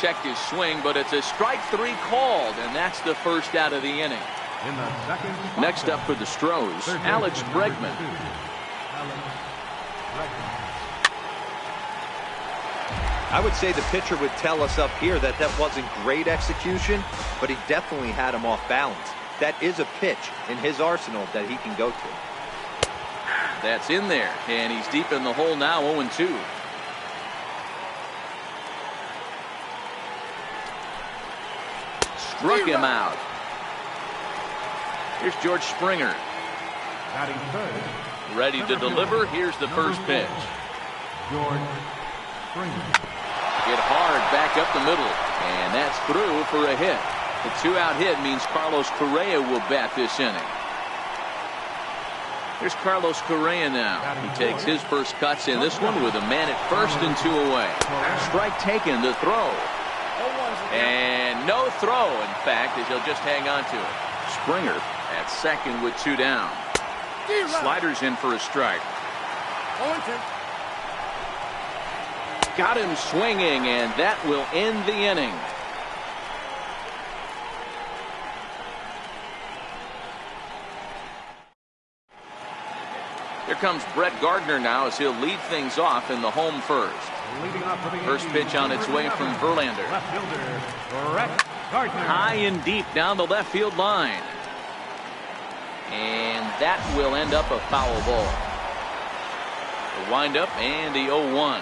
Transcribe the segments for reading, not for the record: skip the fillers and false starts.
checked his swing, but it's a strike 3 called, and that's the first out of the inning. Next up for the Stros, Alex Bregman. I would say the pitcher would tell us up here that that wasn't great execution, but he definitely had him off balance. That is a pitch in his arsenal that he can go to. That's in there, and he's deep in the hole now, 0-2. Struck him out. Here's George Springer. Ready to deliver. Here's the first pitch. George Springer. Hit hard back up the middle, and that's through for a hit. The 2-out hit means Carlos Correa will bat this inning. Here's Carlos Correa now. He takes his first cuts in this one with a man at first and 2 away. Strike taken, the throw. And no throw, in fact, as he'll just hang on to it. Springer at second with 2 down. Sliders in for a strike. Got him swinging, and that will end the inning. Here comes Brett Gardner now as he'll lead things off in the home first. First pitch on its way from Verlander. High and deep down the left field line. And that will end up a foul ball. The windup and the 0-1.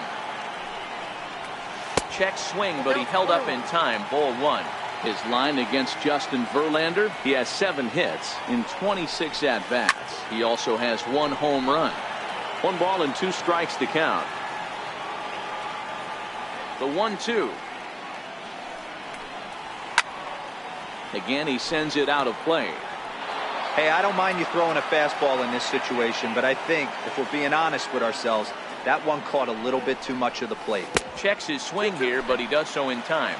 Check swing, but he held up in time. Ball 1. His line against Justin Verlander, he has 7 hits in 26 at-bats. He also has 1 home run. 1 ball and 2 strikes to count. The 1-2. Again, he sends it out of play. Hey, I don't mind you throwing a fastball in this situation, but I think if we're being honest with ourselves, that one caught a little bit too much of the plate. Checks his swing here, but he does so in time.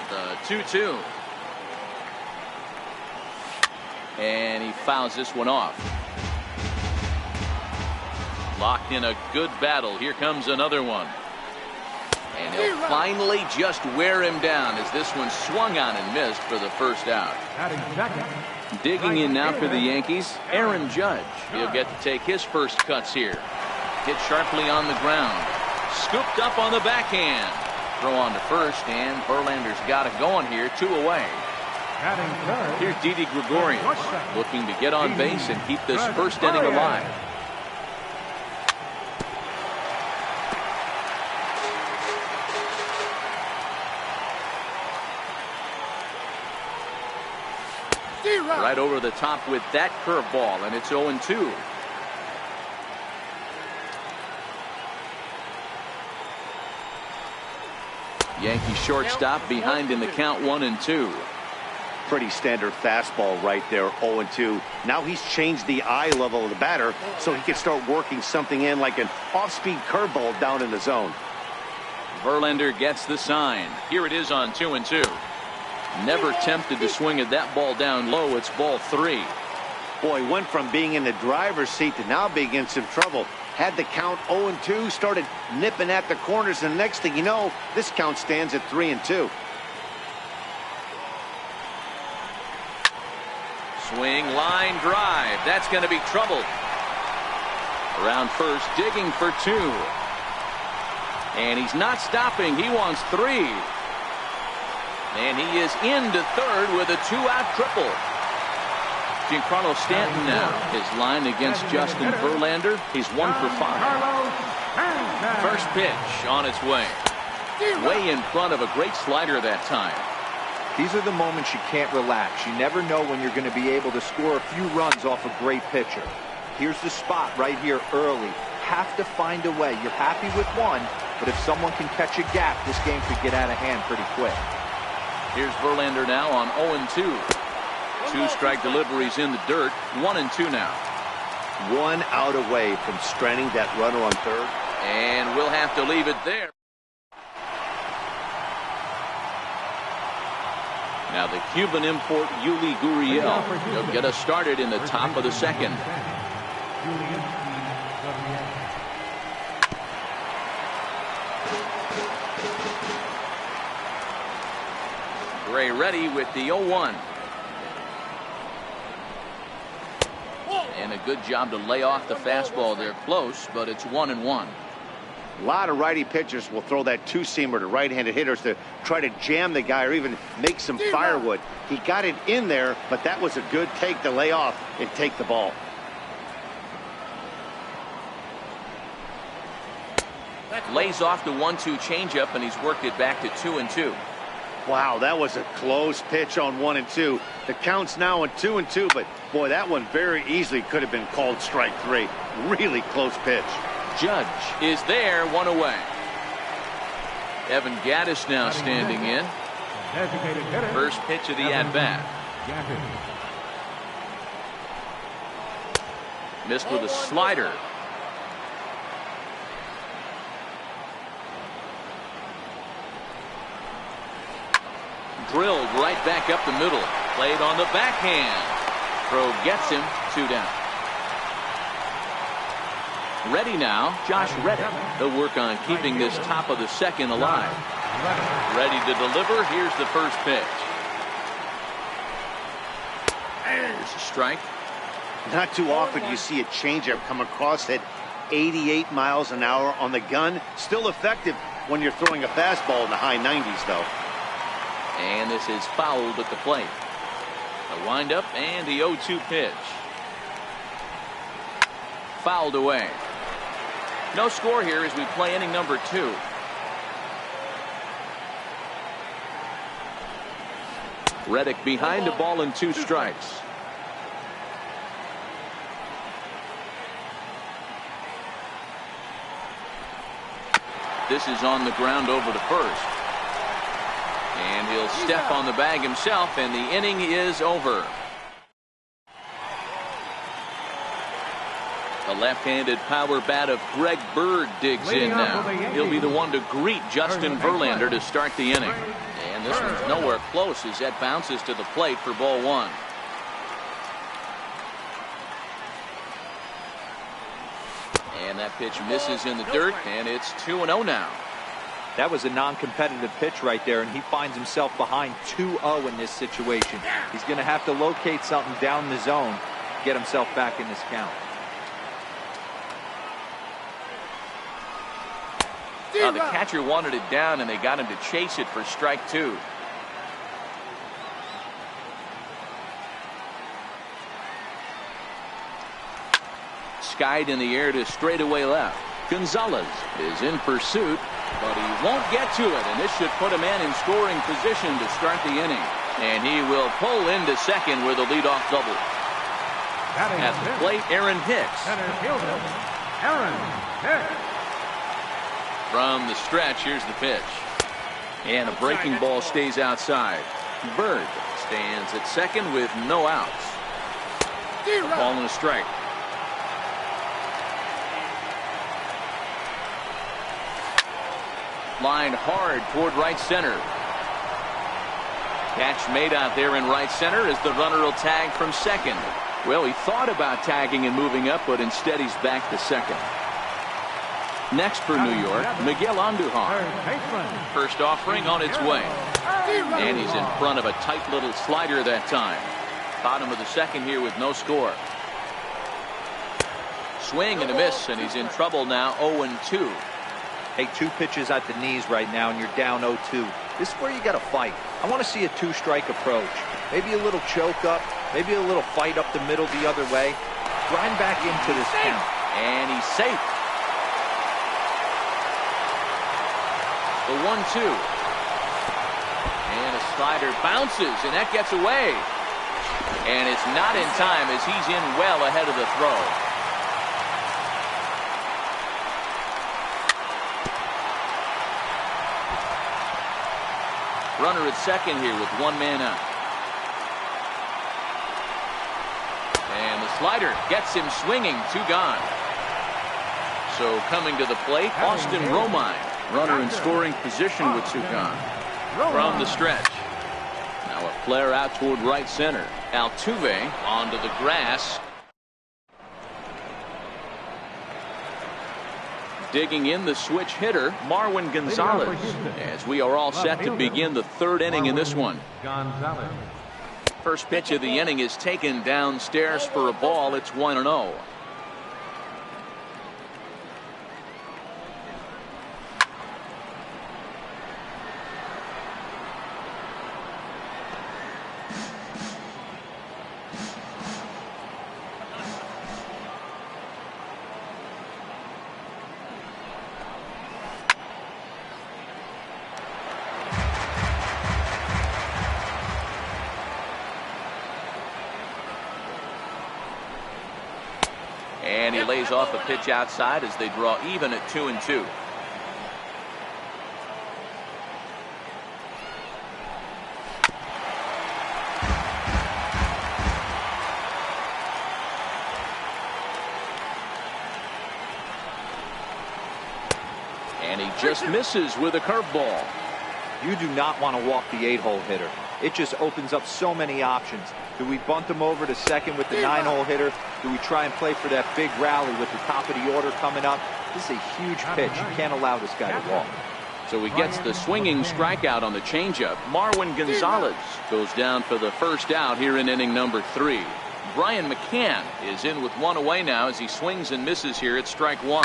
The 2-2. And he fouls this one off. Locked in a good battle. Here comes another one. And he'll finally just wear him down as this one swung on and missed for the first out. Digging in now for the Yankees, Aaron Judge. He'll get to take his first cuts here. Hit sharply on the ground. Scooped up on the backhand. Throw on to first, and Verlander's got it going here, 2 away. Here's Didi Gregorius looking to get on base and keep this first inning alive. Right over the top with that curveball, and it's 0-2. Yankee shortstop behind in the count 1-2. Pretty standard fastball right there, 0-2. Now he's changed the eye level of the batter so he can start working something in like an off-speed curveball down in the zone. Verlander gets the sign. Here it is on 2-2. Never tempted to swing at that ball down low. It's ball 3. Boy, went from being in the driver's seat to now being in some trouble. Had the count 0-2, started nipping at the corners, and the next thing you know, this count stands at 3-2. Swing, line, drive. That's going to be trouble. Around first, digging for 2. And he's not stopping. He wants 3. And he is into third with a 2-out triple. Giancarlo Stanton now. His line against Justin Verlander. He's 1 for 5. First pitch on its way. Way in front of a great slider that time. These are the moments you can't relax. You never know when you're going to be able to score a few runs off a great pitcher. Here's the spot right here early. Have to find a way. You're happy with 1, but if someone can catch a gap, this game could get out of hand pretty quick. Here's Verlander now on 0-2. 2 strike deliveries in the dirt. 1-2 now. 1 out away from stranding that runner on third. And we'll have to leave it there. Now the Cuban import Yuli Gurriel will get us started in the top of the second. Gray ready with the 0-1. And a good job to lay off the fastball there close, but it's 1-1. A lot of righty pitchers will throw that two-seamer to right-handed hitters to try to jam the guy or even make some firewood. He got it in there, but that was a good take to lay off and take the ball. Lays off the 1-2 changeup, and he's worked it back to 2-2. Wow, that was a close pitch on 1-2. The count's now on 2-2, but boy, that one very easily could have been called strike 3. Really close pitch. Judge is there, 1 away. Evan Gattis now standing in. First pitch of the at-bat. Missed with a slider. Drilled right back up the middle. Played on the backhand. Throw gets him, 2 down. Ready now, Josh Reddick. He'll work on keeping this top of the second alive. Ready to deliver. Here's the first pitch. There's a strike. Not too often you see a changeup come across at 88 miles an hour on the gun. Still effective when you're throwing a fastball in the high 90s, though. And this is fouled at the plate. A windup and the 0-2 pitch. Fouled away. No score here as we play inning number 2. Reddick behind the ball and 2 strikes. This is on the ground over to first. And he'll step on the bag himself, and the inning is over. The left-handed power bat of Greg Bird digs in now. He'll be the one to greet Justin Verlander to start the inning. And this one's nowhere close as that bounces to the plate for ball 1. And that pitch misses in the dirt, and it's 2-0 now. That was a non-competitive pitch right there, and he finds himself behind 2-0 in this situation. He's going to have to locate something down the zone, get himself back in this count. The catcher wanted it down, and they got him to chase it for strike 2. Skied in the air to straightaway left. Gonzalez is in pursuit, but he won't get to it, and this should put a man in scoring position to start the inning. And he will pull into second with a leadoff double. At the plate, Aaron Hicks. From the stretch, here's the pitch. And a breaking ball stays outside. Bird stands at second with no outs. A ball and a strike. Lined hard toward right center. Catch made out there in right center as the runner will tag from second. Well, he thought about tagging and moving up, but instead he's back to second. Next for New York, Miguel Andujar. First offering on its way. And he's in front of a tight little slider that time. Bottom of the second here with no score. Swing and a miss, and he's in trouble now, 0-2. Hey, 2 pitches at the knees right now, and you're down 0-2. This is where you got to fight. I want to see a 2-strike approach. Maybe a little choke up, maybe a little fight up the middle the other way. Grind back into this count. And he's safe. The 1-2. And a slider bounces, and that gets away. And it's not in time as he's in well ahead of the throw. Runner at second here with 1 man out. And the slider gets him swinging, 2 gone. So coming to the plate, Austin Romine. Runner in scoring position with 2 gone. From the stretch. Now a flare out toward right center. Altuve onto the grass. Digging in the switch hitter, Marwin Gonzalez, as we are all set to begin the third inning in this one. First pitch of the inning is taken downstairs for a ball. It's 1-0. And he lays off a pitch outside as they draw even at 2-2. And he just misses with a curveball. You do not want to walk the 8-hole hitter. It just opens up so many options. Do we bunt him over to second with the 9-hole hitter? Do we try and play for that big rally with the top of the order coming up? This is a huge pitch. You can't allow this guy to walk. So he gets the swinging strikeout on the changeup. Marwin Gonzalez goes down for the first out here in inning number 3. Brian McCann is in with one away now as he swings and misses here at strike 1.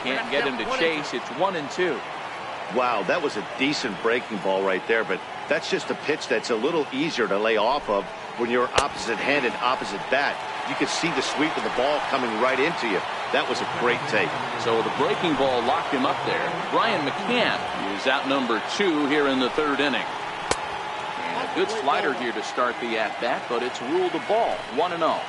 Can't get him to chase. It's 1-2. Wow, that was a decent breaking ball right there, but that's just a pitch that's a little easier to lay off of when you're opposite-handed, opposite bat. You could see the sweep of the ball coming right into you. That was a great take. So the breaking ball locked him up there. Brian McCann is out number 2 here in the third inning. And a good slider here to start the at-bat, but it's ruled a ball. 1-0.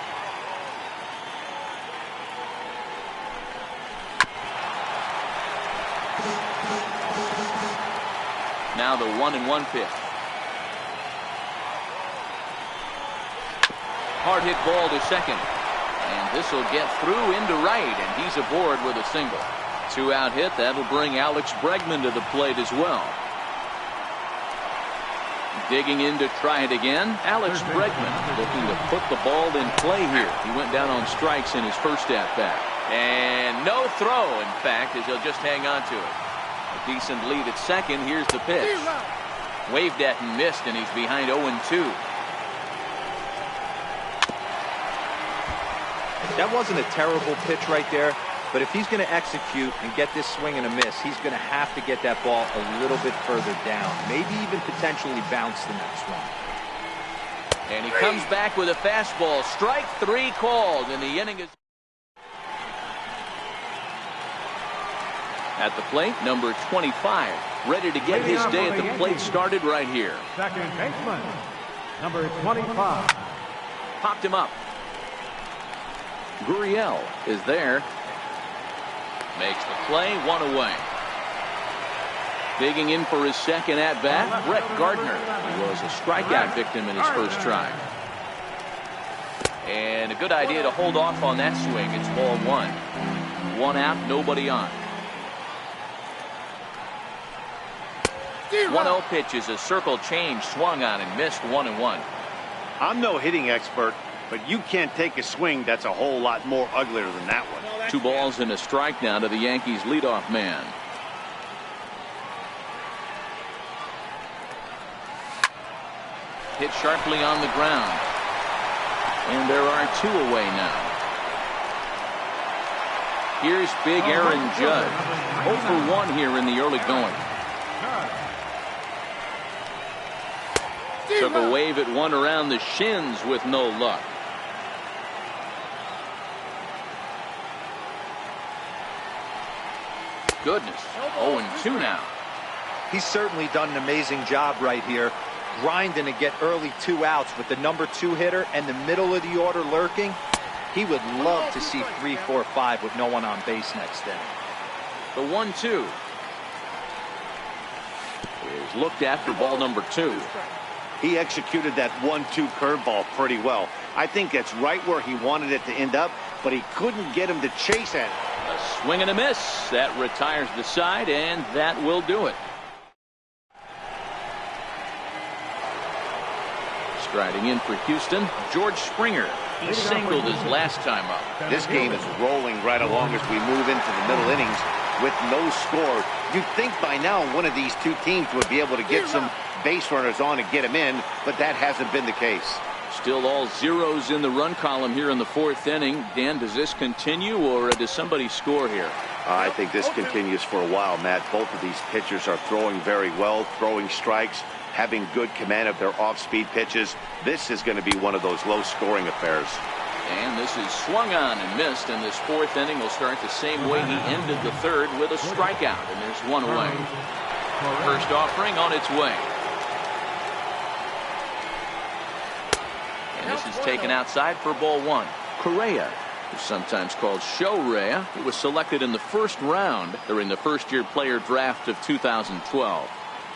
Now the 1-1 pitch. Hard hit ball to second. And this will get through into right, and he's aboard with a single. 2-out hit. That'll bring Alex Bregman to the plate as well. Digging in to try it again. Alex Bregman looking to put the ball in play here. He went down on strikes in his first at-bat. And no throw, in fact, as he'll just hang on to it. A decent lead at second. Here's the pitch. Waved at and missed, and he's behind 0-2. That wasn't a terrible pitch right there, but if he's going to execute and get this swing and a miss, he's going to have to get that ball a little bit further down, maybe even potentially bounce the next one. And he comes back with a fastball. Strike 3 called, and the inning is... At the plate, number 25, ready to get his day at the plate started right here. Second baseman, number 25. Popped him up. Gurriel is there. Makes the play, 1 away. Digging in for his second at-bat, Brett Gardner, who was a strikeout victim in his first try. And a good idea to hold off on that swing. It's ball 1. 1 out, nobody on. 1-0 pitch is a circle change, swung on and missed. 1-1. I'm no hitting expert, but you can't take a swing that's a whole lot more uglier than that one. 2 balls and a strike now to the Yankees leadoff man. Hit sharply on the ground. And there are 2 away now. Here's big Aaron Judge. 0 for 1 here in the early going. Took a wave at one around the shins with no luck. Goodness. 0-2 now. He's certainly done an amazing job right here, grinding to get early 2 outs with the number 2 hitter and the middle of the order lurking. He would love to see 3, 4, 5 with no one on base next inning. The 1-2 is looked at for ball number 2. He executed that 1-2 curveball pretty well. I think that's right where he wanted it to end up. but he couldn't get him to chase at it. A swing and a miss. That retires the side, and that will do it. Striding in for Houston, George Springer. He singled his last time up. This game is rolling right along as we move into the middle innings with no score. You'd think by now one of these two teams would be able to get some base runners on and get them in, but that hasn't been the case. Still all zeros in the run column here in the fourth inning. Dan, does this continue, or does somebody score here? I think this continues for a while, Matt. Both of these pitchers are throwing very well, throwing strikes, having good command of their off-speed pitches. This is going to be one of those low-scoring affairs. And this is swung on and missed, and this fourth inning will start the same way he ended the third, with a strikeout, and there's one away. First offering on its way. And this is taken outside for ball one. Correa, who's sometimes called Show-Rea, he was selected in the first round during the first-year player draft of 2012.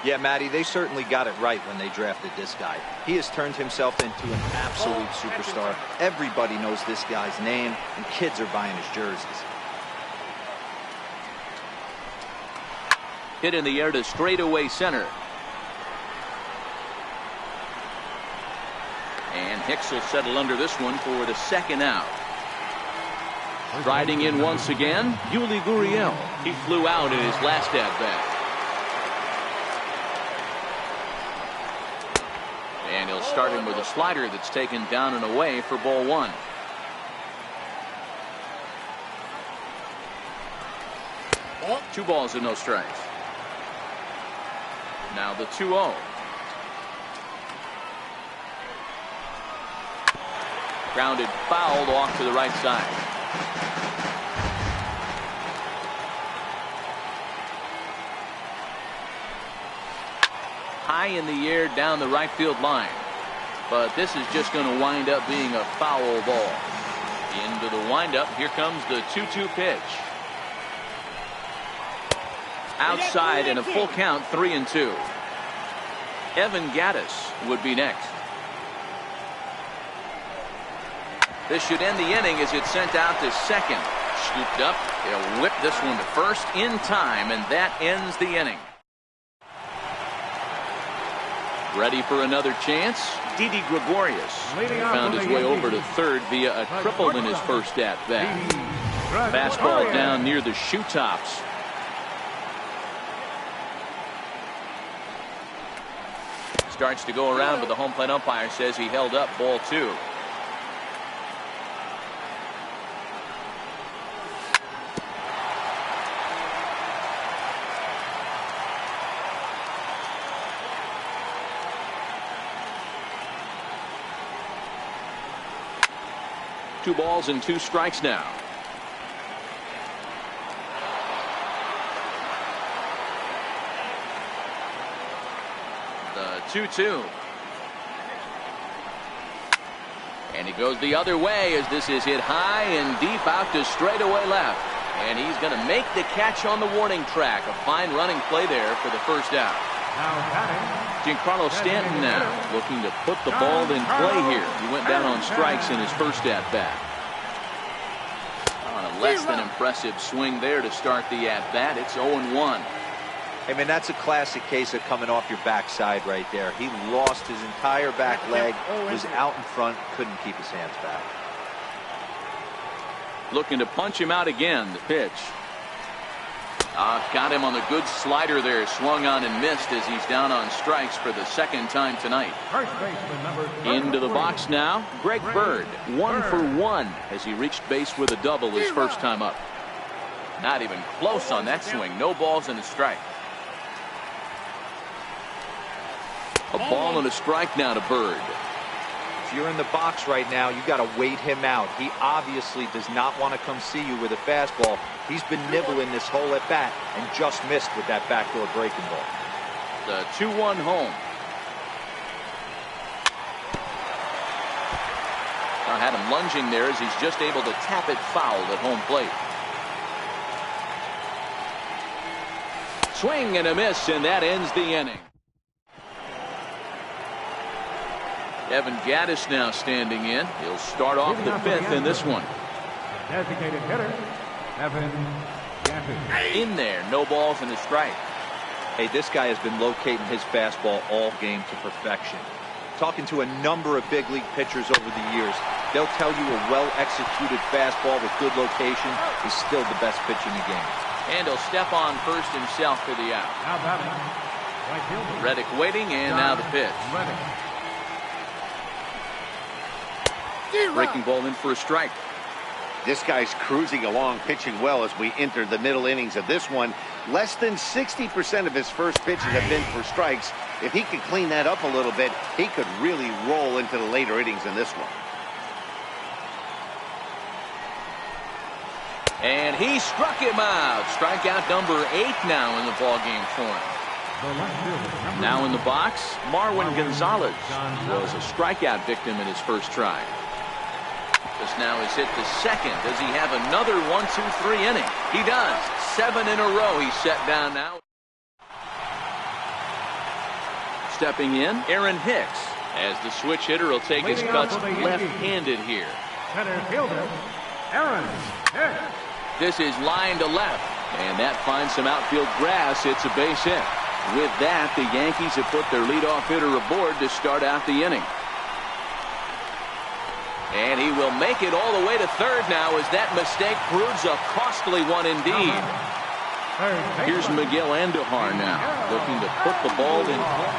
Yeah, Matty, they certainly got it right when they drafted this guy. He has turned himself into an absolute superstar. Everybody knows this guy's name, and kids are buying his jerseys. Hit in the air to straightaway center. And Hicks will settle under this one for the second out. Riding in once again, Yuli Gurriel. He flew out in his last at-bat. And he'll start him with a slider that's taken down and away for ball one. Two balls and no strikes. Now the 2-0. Grounded fouled off to the right side. High in the air down the right field line. But this is just going to wind up being a foul ball. Into the windup. Here comes the 2-2 pitch. Outside and a full count, 3-2. Evan Gattis would be next. This should end the inning as it's sent out to second. Scooped up. He'll whip this one to first in time, and that ends the inning. Ready for another chance? Didi Gregorius found his way over to third via a triple in his first at-bat. Fastball down near the shoe tops. Starts to go around, but the home plate umpire says he held up ball two. Two balls and two strikes now. The 2-2. And he goes the other way as this is hit high and deep out to straightaway left. And he's going to make the catch on the warning track. A fine running play there for the first out. Giancarlo Stanton now looking to put the ball in play here. He went down on strikes in his first at-bat. On a less than impressive swing there to start the at-bat. It's 0-1. I mean, that's a classic case of coming off your backside right there. He lost his entire back leg, was out in front, couldn't keep his hands back. Looking to punch him out again. The pitch. Got him on the good slider there. Swung on and missed as he's down on strikes for the second time tonight. Into the box now. Greg Bird, 1 for 1 as he reached base with a double his first time up. Not even close on that swing. No balls and a strike. A ball and a strike now to Bird. If you're in the box right now, you got to wait him out. He obviously does not want to come see you with a fastball. He's been nibbling this whole at bat and just missed with that backdoor breaking ball. The 2-1 home. Now had him lunging there as he's just able to tap it foul at home plate. Swing and a miss, and that ends the inning. Evan Gattis now standing in. He'll start off the fifth in this one. Designated hitter, Evan Yampin. In there, no balls and a strike. Hey, this guy has been locating his fastball all game to perfection. Talking to a number of big league pitchers over the years, they'll tell you a well-executed fastball with good location is still the best pitch in the game. And he'll step on first himself for the out. Now batting, right fielder. Reddick waiting, and now the pitch. Reddick. Breaking ball in for a strike. This guy's cruising along, pitching well as we enter the middle innings of this one. Less than 60% of his first pitches have been for strikes. If he could clean that up a little bit, he could really roll into the later innings in this one. And he struck him out. Strikeout number 8 now in the ballgame for him. Now in the box, Marwin Gonzalez was a strikeout victim in his first try. This now is hit to second. Does he have another 1-2-3 inning? He does. 7 in a row he's set down now. Stepping in, Aaron Hicks, as the switch hitter will take his cuts left-handed here. Center fielder, Aaron Hicks. This is line to left, and that finds some outfield grass. It's a base hit. With that, the Yankees have put their leadoff hitter aboard to start out the inning. And he will make it all the way to third now as that mistake proves a costly one indeed. Here's Miguel Andujar now, looking to put the ball in play.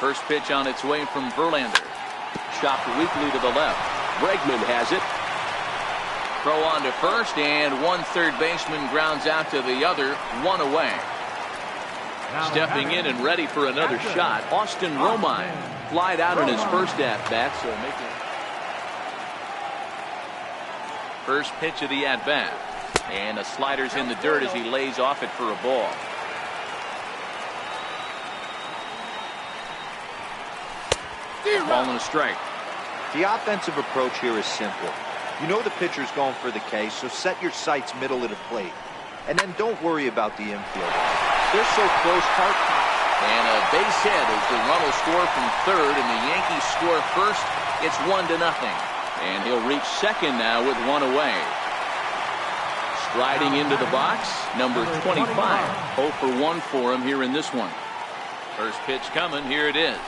First pitch on its way from Verlander. Chopped weakly to the left. Bregman has it. Throw on to first, and one third baseman grounds out to the other, one away. Stepping in and ready for another shot, Austin Romine. Flied out in his first at-bat, so making first pitch of the at-bat. And the slider's in the dirt as he lays off it for a ball. Ball and a strike. The offensive approach here is simple. You know the pitcher's going for the K, so set your sights middle of the plate. And then don't worry about the infield. They're so close, hard to. And a base hit as the run will score from third, and the Yankees score first. It's 1-0. And he'll reach second now with one away. Striding into the box, number 25. 0 for 1 for him here in this one. First pitch coming. Here it is.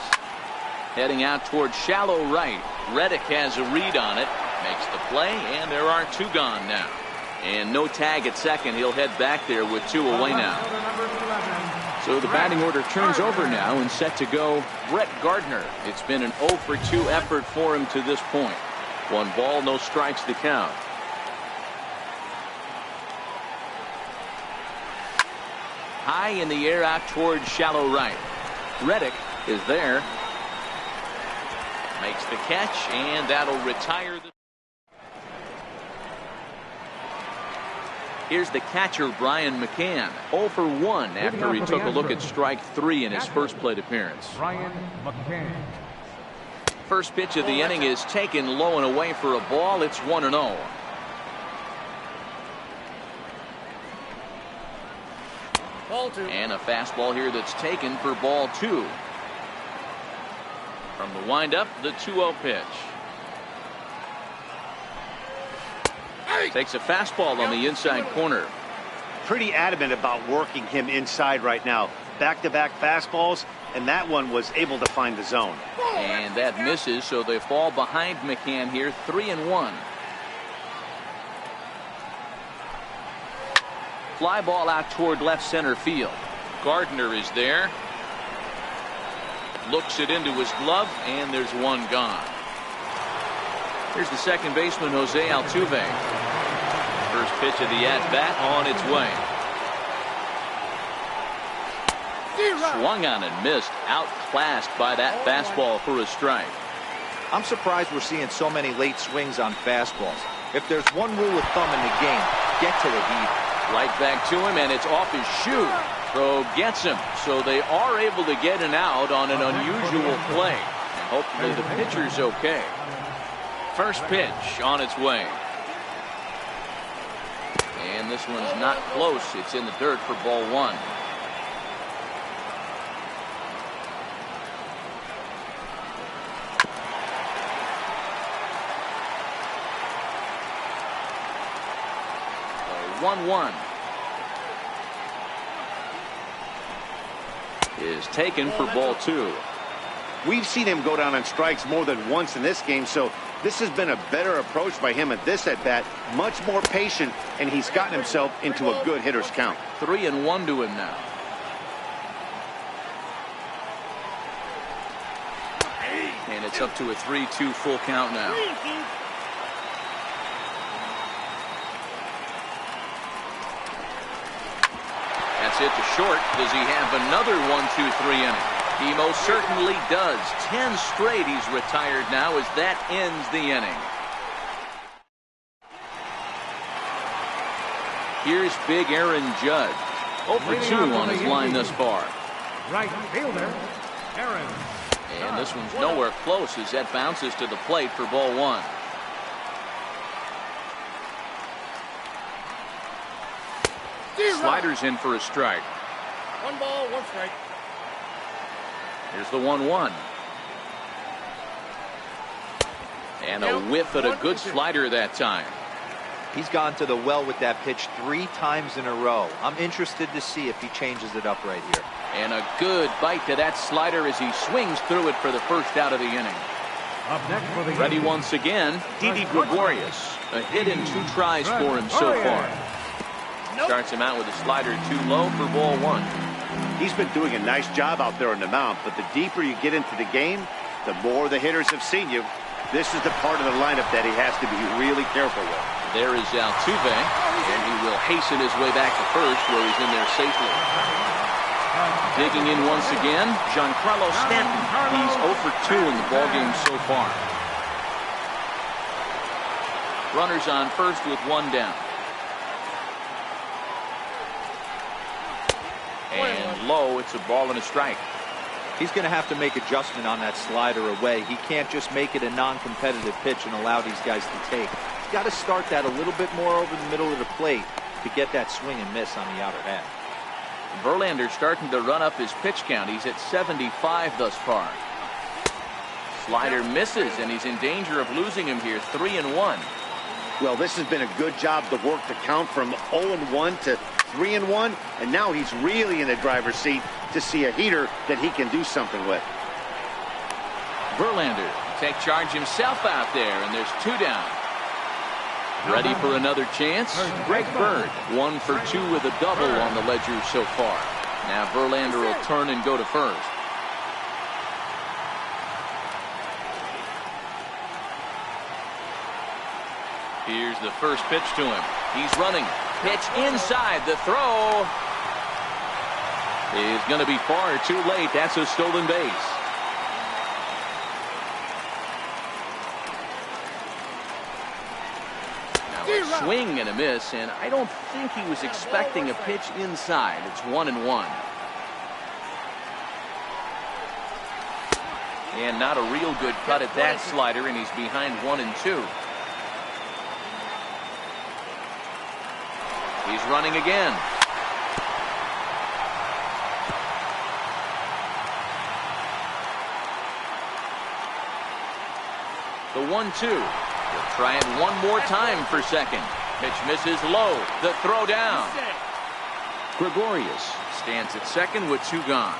Heading out towards shallow right. Reddick has a read on it. Makes the play, and there are 2 gone now. And no tag at second. He'll head back there with 2 away now. So the batting order turns over now and set to go Brett Gardner. It's been an 0 for 2 effort for him to this point. 1 ball, no strikes to count. High in the air out towards shallow right. Reddick is there. Makes the catch, and that'll retire the. Here's the catcher, Brian McCann. 0 for 1 after he took a look at strike 3 in his first plate appearance. Brian McCann. First pitch of the inning is taken low and away for a ball. It's 1-0. And a fastball here that's taken for ball 2. From the windup, the 2-0 pitch. Takes a fastball on the inside corner. Pretty adamant about working him inside right now. Back-to-back fastballs, and that one was able to find the zone. And that misses, so they fall behind McCann here, 3-1. Fly ball out toward left center field. Gardner is there. Looks it into his glove, and there's 1 gone. Here's the second baseman, Jose Altuve. First pitch of the at-bat on its way. Swung on and missed, outclassed by that fastball for a strike. I'm surprised we're seeing so many late swings on fastballs. If there's one rule of thumb in the game, get to the heat. Right back to him, and it's off his shoe. Throw gets him, so they are able to get an out on an unusual play. And hopefully the pitcher's okay. First pitch on its way. And this one's not close. It's in the dirt for ball 1. 1-1. Is taken for ball 2. We've seen him go down on strikes more than once in this game, so this has been a better approach by him at this at-bat. Much more patient, and he's gotten himself into a good hitter's count. 3-1 to him now. And it's up to a 3-2 full count now. That's it to short. Does he have another 1-2-3 inning? He most certainly does. 10 straight he's retired now as that ends the inning. Here's big Aaron Judge. 0 for 2 on his line thus far. Right fielder, Aaron. And this one's nowhere close as that bounces to the plate for ball 1. Slider's in for a strike. 1 ball, 1 strike. Here's the 1-1. And a whiff at a good slider that time. He's gone to the well with that pitch 3 times in a row. I'm interested to see if he changes it up right here. And a good bite to that slider as he swings through it for the first out of the inning. Up next for the Ready once again, Didi Gregorius. A hit in 2 tries for him so far. Starts him out with a slider too low for ball 1. He's been doing a nice job out there on the mound, but the deeper you get into the game, the more the hitters have seen you. This is the part of the lineup that he has to be really careful with. There is Altuve, and he will hasten his way back to first where he's in there safely. Digging in once again, Giancarlo Stanton. He's 0 for 2 in the ballgame so far. Runners on first with 1 down. And low, it's a ball and a strike. He's going to have to make adjustment on that slider away. He can't just make it a non-competitive pitch and allow these guys to take. He's got to start that a little bit more over the middle of the plate to get that swing and miss on the outer half. Verlander starting to run up his pitch count. He's at 75 thus far. Slider misses, and he's in danger of losing him here. 3-1. Well, this has been a good job to work the count from 0-1 to 3-1, and now he's really in the driver's seat to see a heater that he can do something with. Verlander take charge himself out there, and there's 2 down. Ready for another chance? Greg Bird, 1 for 2 with a double on the ledger so far. Now Verlander will turn and go to first. Here's the first pitch to him. He's running. Pitch inside. The throw is going to be far too late. That's a stolen base. Now a swing and a miss, and I don't think he was expecting a pitch inside. It's 1-1. And not a real good cut at that slider, and he's behind 1-2. He's running again. The 1-2. He'll try it one more time for second. Pitch misses low. The throw down. Gregorius stands at second with 2 gone.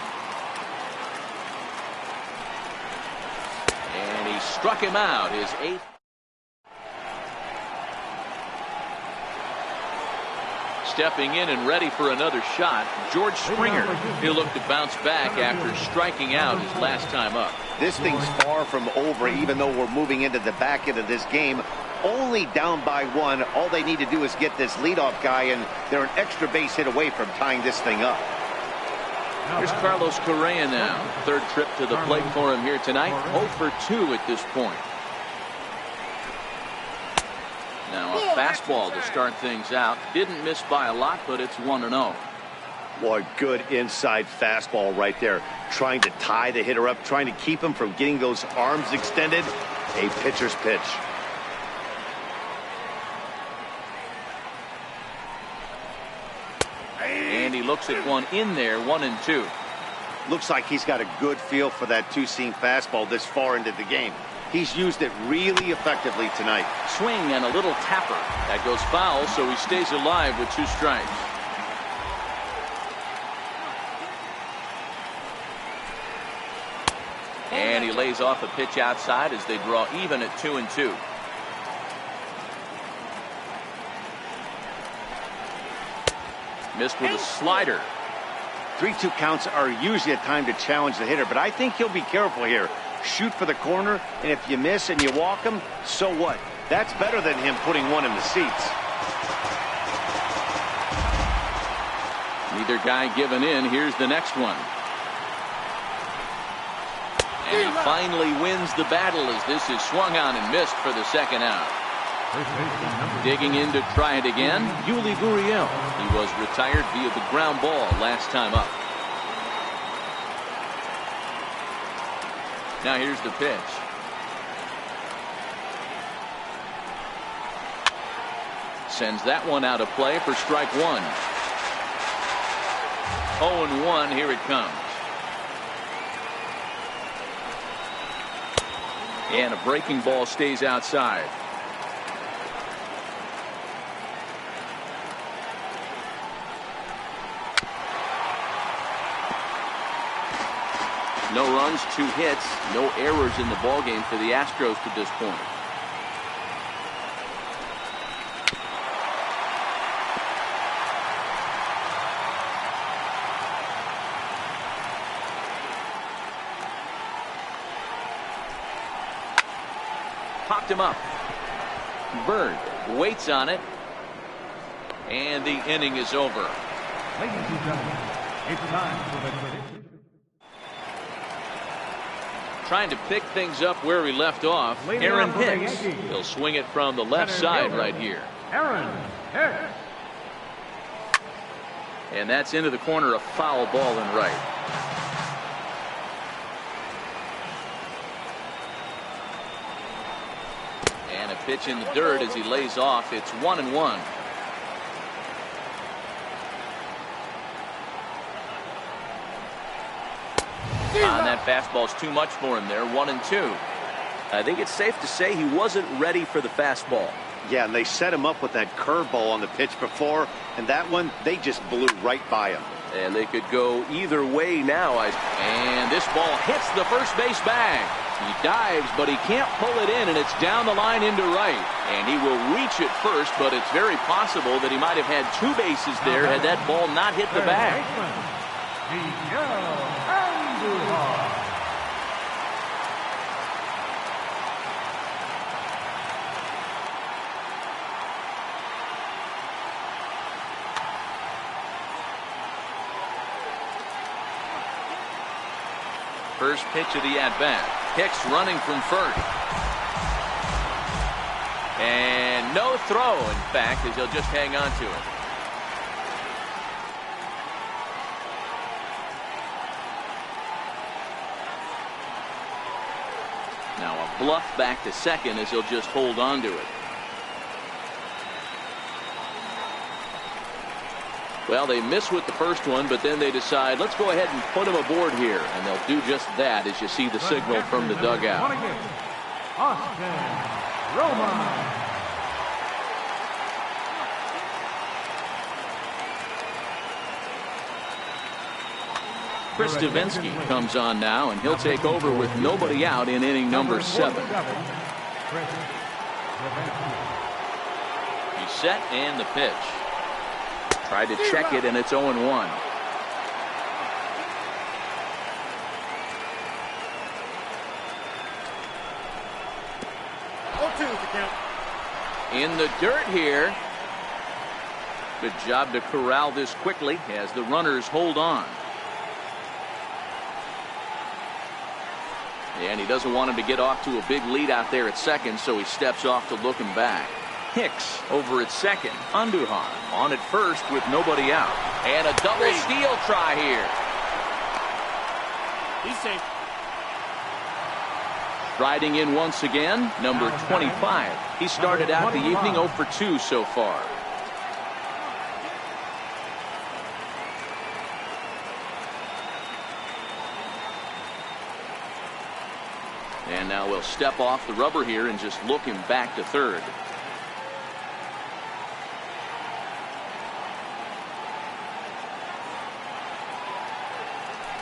And he struck him out, his 8th. Stepping in and ready for another shot, George Springer. He'll look to bounce back after striking out his last time up. This thing's far from over, even though we're moving into the back end of this game. Only down by 1. All they need to do is get this leadoff guy, and they're an extra base hit away from tying this thing up. Here's Carlos Correa now. 3rd trip to the plate for him here tonight. 0 for 2 at this point. Now a fastball to start things out. Didn't miss by a lot, but it's 1-0. Boy, good inside fastball right there. Trying to tie the hitter up, trying to keep him from getting those arms extended. A pitcher's pitch. And he looks at one in there, 1-2. Looks like he's got a good feel for that 2-seam fastball this far into the game. He's used it really effectively tonight. Swing and a little tapper. That goes foul, so he stays alive with 2 strikes. And he lays off a pitch outside as they draw even at 2-2. Missed with a slider. 3-2 counts are usually a time to challenge the hitter, but I think he'll be careful here. Shoot for the corner, and if you miss and you walk him, so what? That's better than him putting one in the seats. Neither guy giving in. Here's the next one. And he finally wins the battle as this is swung on and missed for the 2nd out. Digging in to try it again, Yuli Gurriel. He was retired via the ground ball last time up. Now here's the pitch. Sends that one out of play for strike 1. 0-1, here it comes. And a breaking ball stays outside. No runs, 2 hits, no errors in the ballgame for the Astros to this point. Popped him up. Bird waits on it. And the inning is over. Ladies and gentlemen, it's time for the prediction. Trying to pick things up where he left off. Aaron Hicks. He'll swing it from the left side right here. Aaron Hicks. And that's into the corner, a foul ball and right. And a pitch in the dirt as he lays off. It's 1-1. And that fastball's too much for him there. 1-2. I think it's safe to say he wasn't ready for the fastball. Yeah, and they set him up with that curveball on the pitch before, and that one, they just blew right by him. And they could go either way now. And this ball hits the first base bag. He dives, but he can't pull it in, and it's down the line into right. And he will reach it first, but it's very possible that he might have had 2 bases there had that ball not hit the bag. First pitch of the at-bat. Hicks running from first. And no throw, in fact, as he'll just hang on to it. Now a bluff back to second as he'll just hold on to it. Well, they miss with the first one, but then they decide, let's go ahead and put him aboard here. And they'll do just that as you see the signal from the dugout. Austin Roman. Chris Davinsky comes on now, and he'll take over with nobody out in inning number 7. He's set and the pitch. Tried to check it, and it's 0-1. 0-2 the count. In the dirt here. Good job to corral this quickly as the runners hold on. And he doesn't want him to get off to a big lead out there at second, so he steps off to look him back. Hicks over at second. Andujar on at first with nobody out. And a double steal try here. He's safe. Riding in once again, number 25. He started out the evening 0 for 2 so far. And now we'll step off the rubber here and just look him back to third.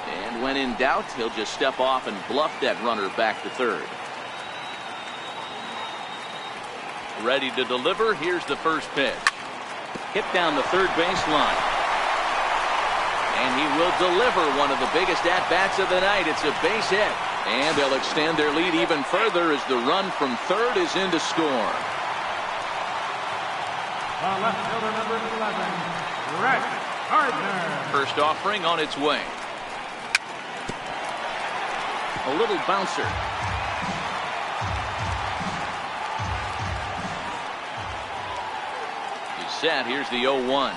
And when in doubt, he'll just step off and bluff that runner back to third. Ready to deliver. Here's the first pitch. Hit down the third baseline. And he will deliver one of the biggest at-bats of the night. It's a base hit. And they'll extend their lead even further as the run from third is in to score. Left fielder number 11, Rex Gardner. First offering on its way. A little bouncer. He's set. Here's the 0-1.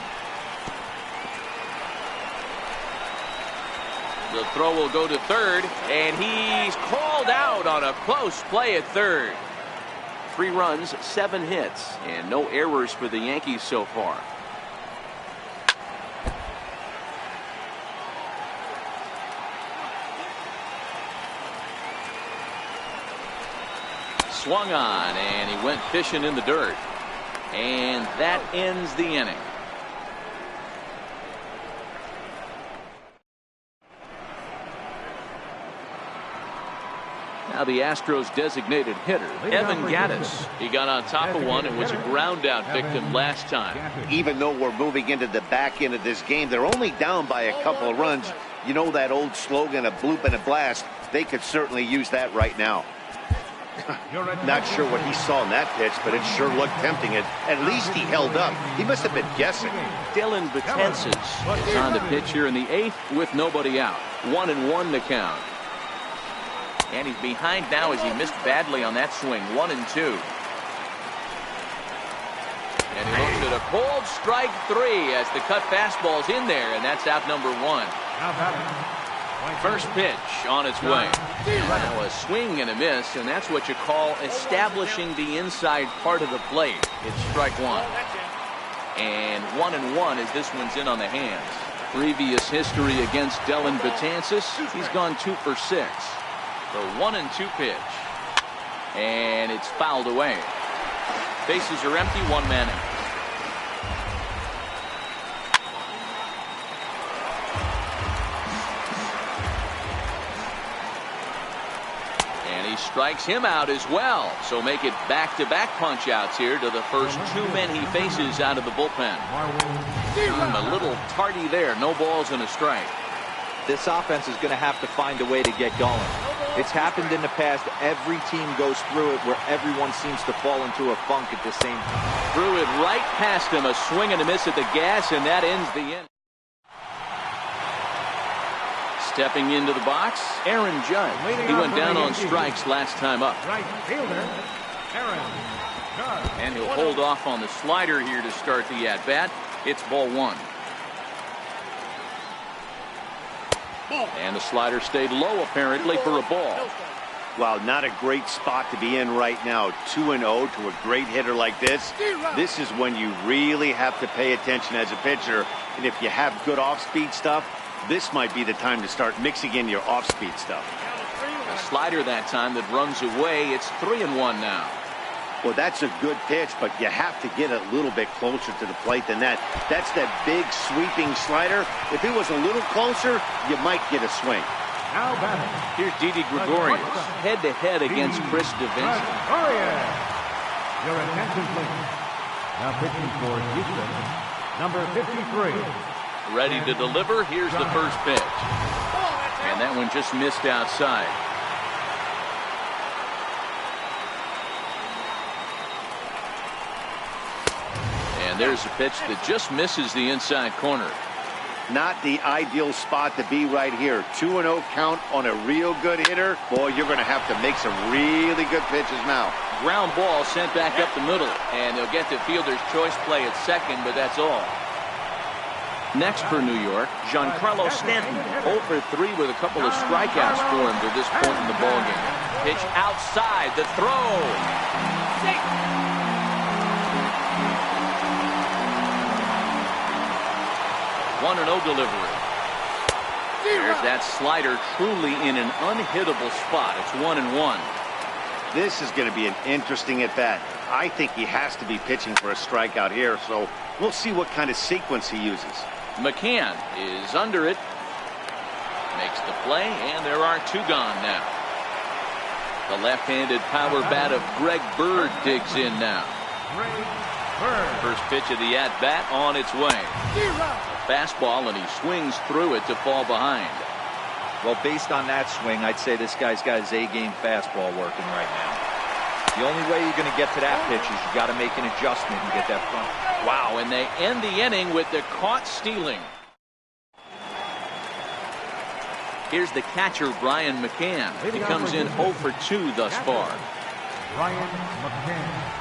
The throw will go to third, and he's called out on a close play at third. 3 runs, 7 hits, and no errors for the Yankees so far. Swung on, and he went fishing in the dirt. And that ends the inning. Now the Astros designated hitter, Evan Gattis. He got on top of one and was a ground out victim last time. Even though we're moving into the back end of this game, they're only down by a couple of runs. You know that old slogan, a bloop and a blast. They could certainly use that right now. Not sure what he saw in that pitch, but it sure looked tempting. At least he held up. He must have been guessing. Dylan Betances is on the pitch here in the 8th with nobody out. 1-1 the count. And he's behind now as he missed badly on that swing. 1-2. And he looks at a cold strike 3 as the cut fastball's in there, and that's out number 1. First pitch on its way. Now a swing and a miss, and that's what you call establishing the inside part of the plate. It's strike 1. And 1-1 as this one's in on the hands. Previous history against Dylan Betances, he's gone 2 for 6. The 1-2 pitch. And it's fouled away. Bases are empty, 1 man out. And he strikes him out as well. So make it back-to-back punch-outs here to the first 2 men he faces out of the bullpen. A little tardy there. No balls and a strike. This offense is going to have to find a way to get going. It's happened in the past. Every team goes through it where everyone seems to fall into a funk at the same time. Threw it right past him. A swing and a miss at the gas, and that ends the inning. Stepping into the box, Aaron Judge. He went down on strikes last time up. Right fielder, Aaron Judge. And he'll hold off on the slider here to start the at-bat. It's ball 1. And the slider stayed low, apparently, for a ball. Wow, not a great spot to be in right now. 2-0 to a great hitter like this. This is when you really have to pay attention as a pitcher. And if you have good off-speed stuff, this might be the time to start mixing in your off-speed stuff. A slider that time that runs away. It's 3-1 now. Well, that's a good pitch, but you have to get a little bit closer to the plate than that. That's that big sweeping slider. If it was a little closer, you might get a swing. Now batting. Here's Didi Gregorius, head-to-head against Chris DeVinci. Your attention, please. Now pitching for Houston, number 53. Ready to deliver. Here's the first pitch. And that one just missed outside. And there's a pitch that just misses the inside corner. Not the ideal spot to be right here. 2-0 count on a real good hitter. Boy, you're going to have to make some really good pitches now. Ground ball sent back up the middle. And they'll get the fielder's choice play at second, but that's all. Next for New York, Giancarlo Stanton. 0 for 3 with a couple of strikeouts for him to this point in the ballgame. Pitch outside, the throw. 1-0 delivery. There's that slider truly in an unhittable spot. It's 1-1. This is going to be an interesting at-bat. I think he has to be pitching for a strikeout here, so we'll see what kind of sequence he uses. McCann is under it. Makes the play, and there are two gone now. The left-handed power bat of Greg Bird digs in now. First pitch of the at-bat on its way. A fastball, and he swings through it to fall behind. Well, based on that swing, I'd say this guy's got his A-game fastball working right now. The only way you're going to get to that pitch is you got to make an adjustment and get that front. Wow, and they end the inning with the caught stealing. Here's the catcher, Brian McCann. He comes in 0 for 2 thus far. Brian McCann.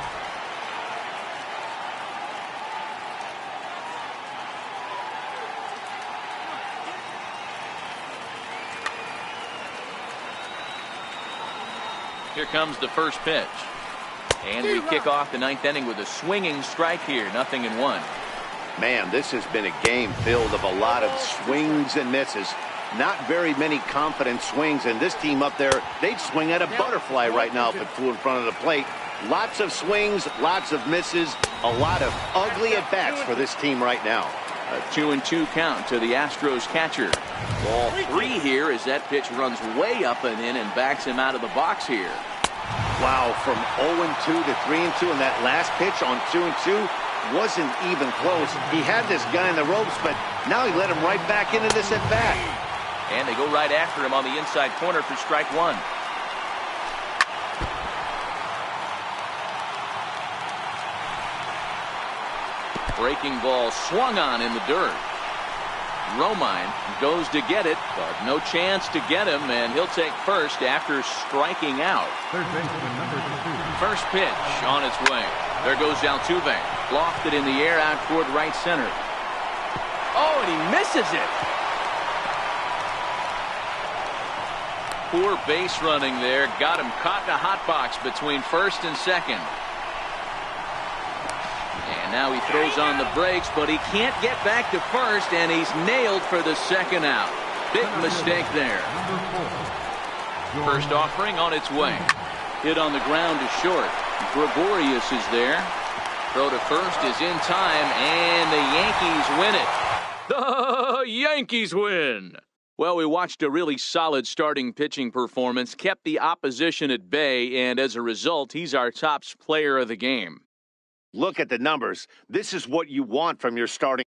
Here comes the first pitch. And we kick off the ninth inning with a swinging strike here. 0-1. Man, this has been a game filled of a lot of swings and misses. Not very many confident swings, and this team up there, they'd swing at a butterfly right now if it flew in front of the plate. Lots of swings, lots of misses, a lot of ugly at-bats for this team right now. A 2-2 count to the Astros catcher. Ball 3 here as that pitch runs way up and in and backs him out of the box here. Wow, from 0-2 to 3-2, and that last pitch on 2-2 wasn't even close. He had this guy in the ropes, but now he let him right back into this at-bat. And they go right after him on the inside corner for strike 1. Breaking ball swung on in the dirt. Romine goes to get it, but no chance to get him, and he'll take first after striking out. Third baseman number 2. First pitch on its way. There goes Altuve. Lofted in the air out toward right center. Oh, and he misses it. Poor base running there. Got him caught in a hot box between first and second. And now he throws on the brakes, but he can't get back to first, and he's nailed for the second out. Big mistake there. First offering on its way. Hit on the ground to short. Gregorius is there. Throw to first is in time, and the Yankees win it. The Yankees win. Well, we watched a really solid starting pitching performance, kept the opposition at bay, and as a result, he's our top player of the game. Look at the numbers. This is what you want from your starting